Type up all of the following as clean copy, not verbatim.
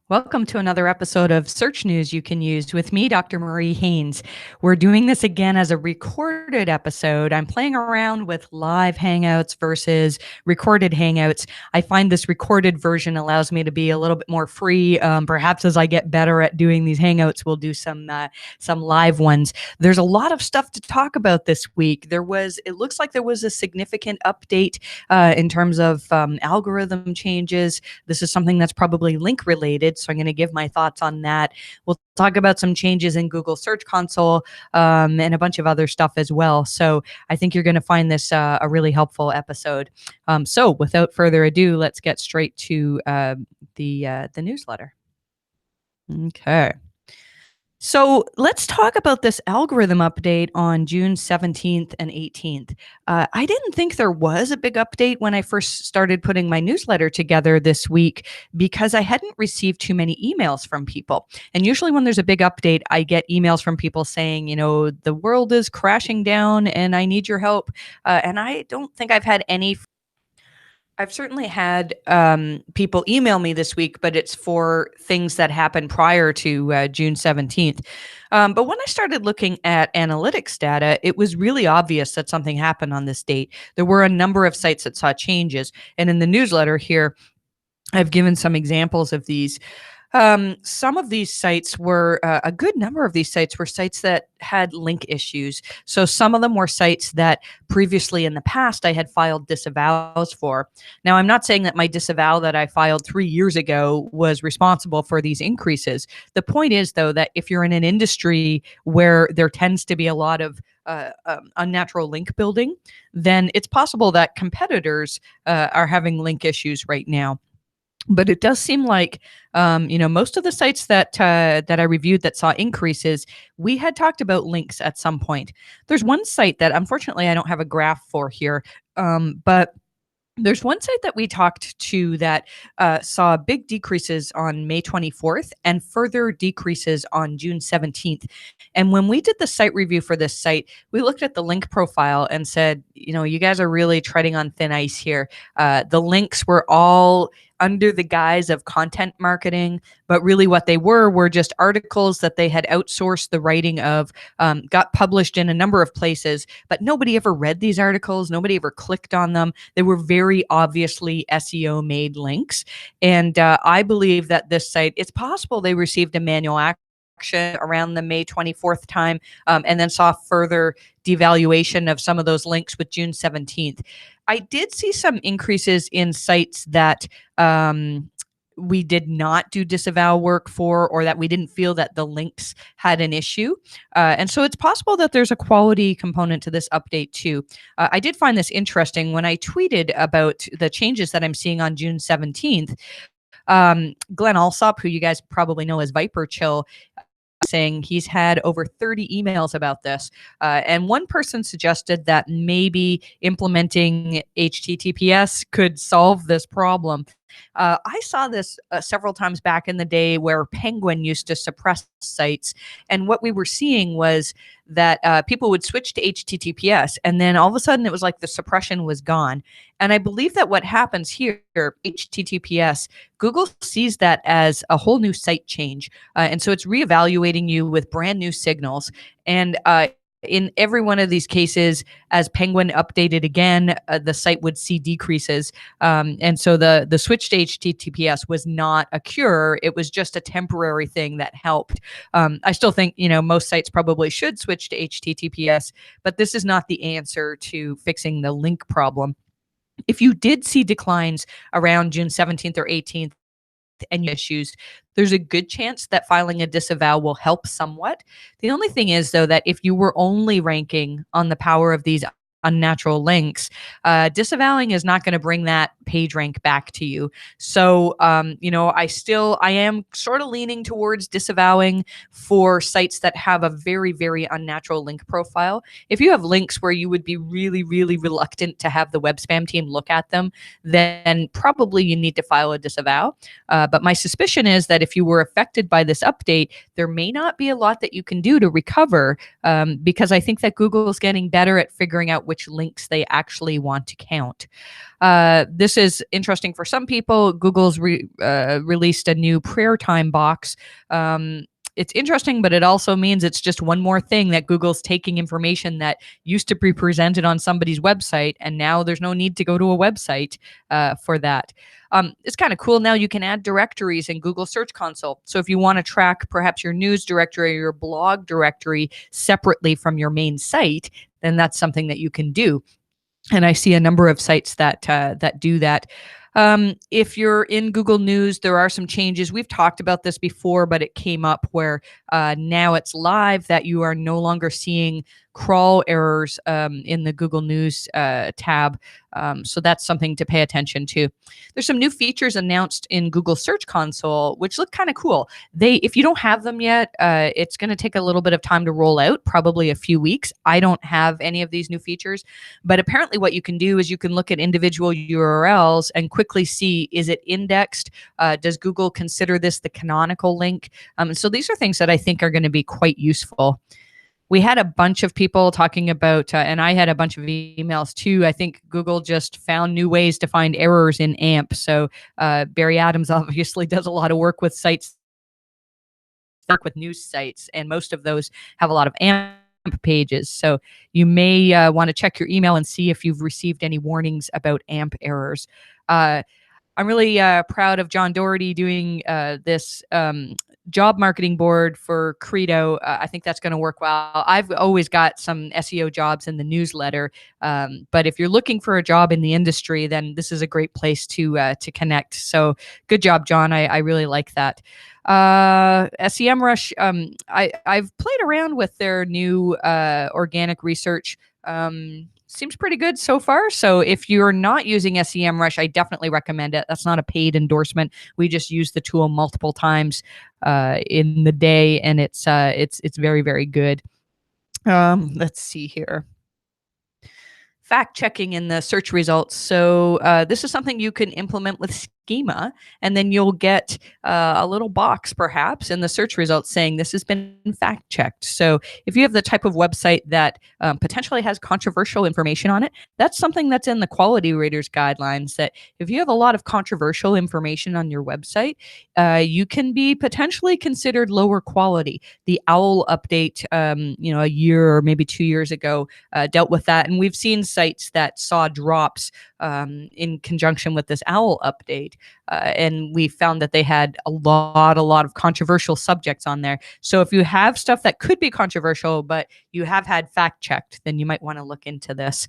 Welcome to another episode of Search News You Can Use with me, Dr. Marie Haynes. We're doing this again as a recorded episode. I'm playing around with live Hangouts versus recorded Hangouts. I find this recorded version allows me to be a little bit more free. Perhaps as I get better at doing these Hangouts, we'll do some live ones. There's a lot of stuff to talk about this week. It looks like there was a significant update in terms of algorithm changes. This is something that's probably link related. So I'm going to give my thoughts on that. We'll talk about some changes in Google Search Console and a bunch of other stuff as well. So I think you're going to find this a really helpful episode. So without further ado, let's get straight to the newsletter. Okay. So let's talk about this algorithm update on June 17th and 18th. I didn't think there was a big update when I first started putting my newsletter together this week because I hadn't received too many emails from people. And usually when there's a big update, I get emails from people saying, the world is crashing down and I need your help. And I don't think I've had any. I've certainly had people email me this week, but it's for things that happened prior to June 17th. But when I started looking at analytics data, it was really obvious that something happened on this date. There were a number of sites that saw changes. And in the newsletter here, I've given some examples of these. Some of these sites were, a good number of these sites were sites that had link issues. So some of them were sites that previously in the past I had filed disavows for. Now, I'm not saying that my disavow that I filed 3 years ago was responsible for these increases. The point is, though, that if you're in an industry where there tends to be a lot of unnatural link building, then it's possible that competitors are having link issues right now. But it does seem like, most of the sites that I reviewed that saw increases, we had talked about links at some point. There's one site that unfortunately I don't have a graph for here, but there's one site that we talked to that saw big decreases on May 24th and further decreases on June 17th. And when we did the site review for this site, we looked at the link profile and said, you guys are really treading on thin ice here. The links were all under the guise of content marketing, but really what they were just articles that they had outsourced the writing of, got published in a number of places, but nobody ever read these articles. Nobody ever clicked on them. They were very obviously SEO made links. And I believe that this site, it's possible they received a manual action around the May 24th time, and then saw further devaluation of some of those links with June 17th. I did see some increases in sites that we did not do disavow work for, or that we didn't feel that the links had an issue. And so it's possible that there's a quality component to this update too. I did find this interesting when I tweeted about the changes that I'm seeing on June 17th. Glenn Alsop, who you guys probably know as Viper Chill, saying he's had over 30 emails about this. And one person suggested that maybe implementing HTTPS could solve this problem. I saw this several times back in the day where Penguin used to suppress sites. And what we were seeing was that people would switch to HTTPS, and then all of a sudden it was like the suppression was gone. And I believe that what happens here, HTTPS, Google sees that as a whole new site change. And so it's reevaluating you with brand new signals. And in every one of these cases, as Penguin updated again, the site would see decreases. And so the switch to HTTPS was not a cure. It was just a temporary thing that helped. I still think, most sites probably should switch to HTTPS, but this is not the answer to fixing the link problem. If you did see declines around June 17th or 18th, and issues, there's a good chance that filing a disavow will help somewhat. The only thing is, though, that if you were only ranking on the power of these unnatural links, disavowing is not going to bring that page rank back to you. So, I am sort of leaning towards disavowing for sites that have a very, very unnatural link profile. If you have links where you would be really, really reluctant to have the web spam team look at them, then probably you need to file a disavow. But my suspicion is that if you were affected by this update, there may not be a lot that you can do to recover, because I think that Google is getting better at figuring out which links they actually want to count. This is interesting for some people. Google's released a new prayer time box. It's interesting, but it also means it's just one more thing that Google's taking information that used to be presented on somebody's website, and now there's no need to go to a website for that. It's kind of cool now. You can add directories in Google Search Console. So if you want to track perhaps your news directory or your blog directory separately from your main site, then that's something that you can do. And I see a number of sites that do that. If you're in Google News, there are some changes. We've talked about this before, but it came up where now it's live that you are no longer seeing crawl errors in the Google News tab. So that's something to pay attention to. There's some new features announced in Google Search Console, which look kind of cool. If you don't have them yet, it's going to take a little bit of time to roll out, probably a few weeks. I don't have any of these new features, but apparently what you can do is you can look at individual URLs and quickly see, is it indexed? Does Google consider this the canonical link? So these are things that I think are going to be quite useful. We had a bunch of people talking about, and I had a bunch of emails too. I think Google just found new ways to find errors in AMP. So Barry Adams obviously does a lot of work with sites, work with news sites, and most of those have a lot of AMP pages. So you may want to check your email and see if you've received any warnings about AMP errors. I'm really proud of John Doherty doing this job marketing board for Credo. I think that's going to work well. I've always got some SEO jobs in the newsletter, but if you're looking for a job in the industry, then this is a great place to connect. So good job, John. I really like that. SEMrush, I've played around with their new organic research. Seems pretty good so far. So if you're not using SEMrush, I definitely recommend it. That's not a paid endorsement. We just use the tool multiple times in the day, and it's very, very good. Let's see here. Fact checking in the search results. So this is something you can implement with Schema, and then you'll get a little box perhaps in the search results saying this has been fact checked. So if you have the type of website that potentially has controversial information on it, that's something that's in the quality raters guidelines, that if you have a lot of controversial information on your website, you can be potentially considered lower quality. The OWL update, a year or maybe 2 years ago, dealt with that, and we've seen sites that saw drops in conjunction with this OWL update, and we found that they had a lot of controversial subjects on there. So if you have stuff that could be controversial, but you have had fact checked, then you might want to look into this.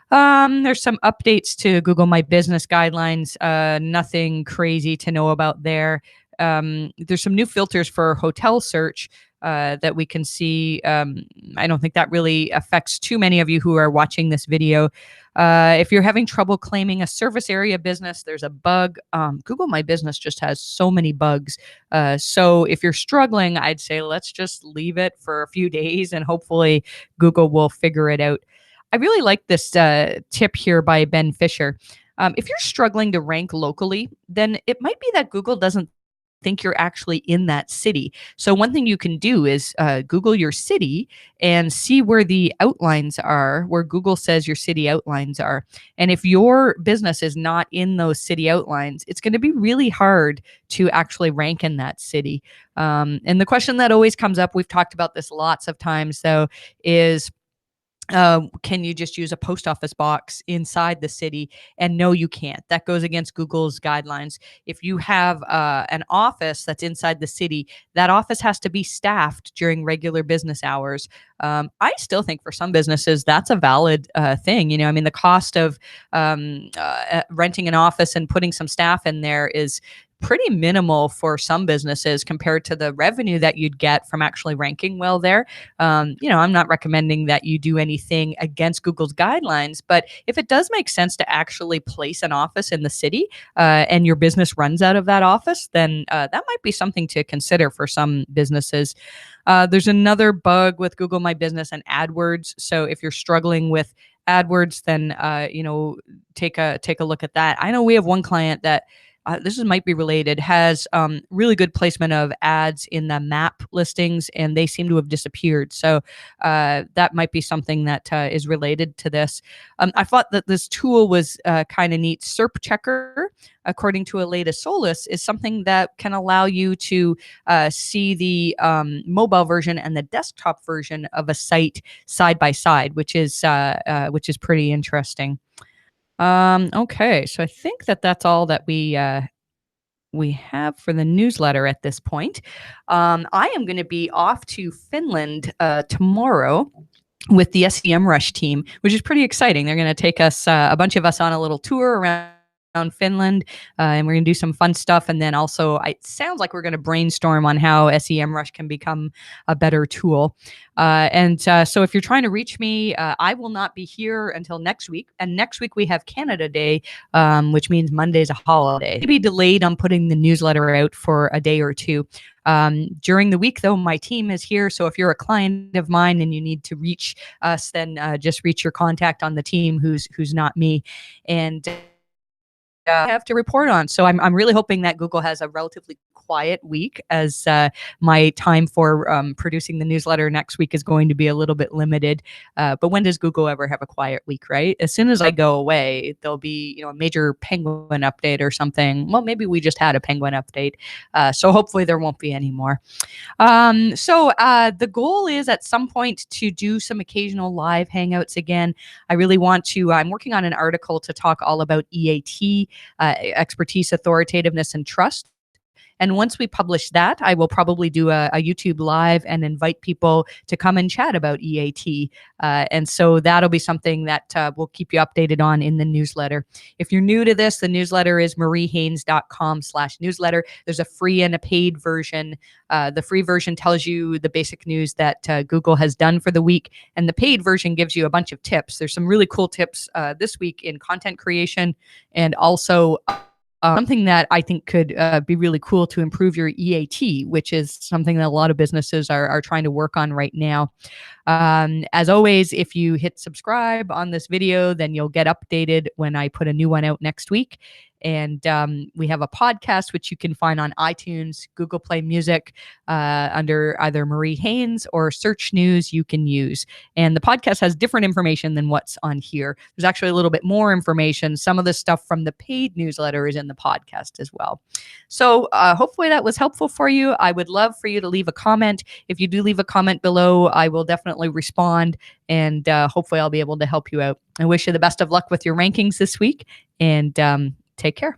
There's some updates to Google My Business guidelines. Nothing crazy to know about there. There's some new filters for hotel search that we can see. I don't think that really affects too many of you who are watching this video. If you're having trouble claiming a service area business, there's a bug. Google My Business just has so many bugs. So if you're struggling, I'd say let's just leave it for a few days and hopefully Google will figure it out. I really like this tip here by Ben Fisher. If you're struggling to rank locally, then it might be that Google doesn't think you're actually in that city. So one thing you can do is Google your city and see where the outlines are, where Google says your city outlines are. And if your business is not in those city outlines, it's going to be really hard to actually rank in that city. And the question that always comes up, we've talked about this lots of times though, is can you just use a post office box inside the city? And no, you can't. That goes against Google's guidelines. If you have an office that's inside the city, that office has to be staffed during regular business hours. I still think for some businesses, that's a valid thing. I mean, the cost of renting an office and putting some staff in there is pretty minimal for some businesses compared to the revenue that you'd get from actually ranking well there. I'm not recommending that you do anything against Google's guidelines, but if it does make sense to actually place an office in the city and your business runs out of that office, then that might be something to consider for some businesses. There's another bug with Google My Business and AdWords. So if you're struggling with AdWords, then take a look at that. I know we have one client that this might be related, has really good placement of ads in the map listings, and they seem to have disappeared. So that might be something that is related to this. I thought that this tool was kind of neat. SERP Checker, according to a latest Solus, is something that can allow you to see the mobile version and the desktop version of a site side by side, which is pretty interesting. Okay, so I think that that's all that we have for the newsletter at this point. I am going to be off to Finland tomorrow with the SEM Rush team, which is pretty exciting. They're going to take us, a bunch of us, on a little tour around Finland, and we're going to do some fun stuff. And then also, it sounds like we're going to brainstorm on how SEM Rush can become a better tool. So if you're trying to reach me, I will not be here until next week. And next week we have Canada Day, which means Monday's a holiday. Maybe delayed on putting the newsletter out for a day or two. During the week, though, my team is here. So if you're a client of mine and you need to reach us, then just reach your contact on the team who's not me. And have to report on. So I'm really hoping that Google has a relatively quiet week, as my time for producing the newsletter next week is going to be a little bit limited. But when does Google ever have a quiet week, right? As soon as I go away, there'll be a major penguin update or something. Well, maybe we just had a penguin update. So hopefully there won't be any more. The goal is at some point to do some occasional live hangouts again. I really want to. I'm working on an article to talk all about EAT, expertise, authoritativeness, and trust. And once we publish that, I will probably do a YouTube live and invite people to come and chat about EAT. And so that'll be something that we'll keep you updated on in the newsletter. If you're new to this, the newsletter is mariehaynes.com/newsletter. There's a free and a paid version. The free version tells you the basic news that Google has done for the week, and the paid version gives you a bunch of tips. There's some really cool tips this week in content creation, and also something that I think could be really cool to improve your EAT, which is something that a lot of businesses are trying to work on right now. As always, if you hit subscribe on this video, then you'll get updated when I put a new one out next week. And we have a podcast, which you can find on iTunes, Google Play Music, under either Marie Haynes or Search News you can use. And the podcast has different information than what's on here. There's actually a little bit more information. Some of the stuff from the paid newsletter is in the podcast as well. So hopefully that was helpful for you. I would love for you to leave a comment. If you do leave a comment below, I will definitely respond, and hopefully I'll be able to help you out. I wish you the best of luck with your rankings this week, and take care.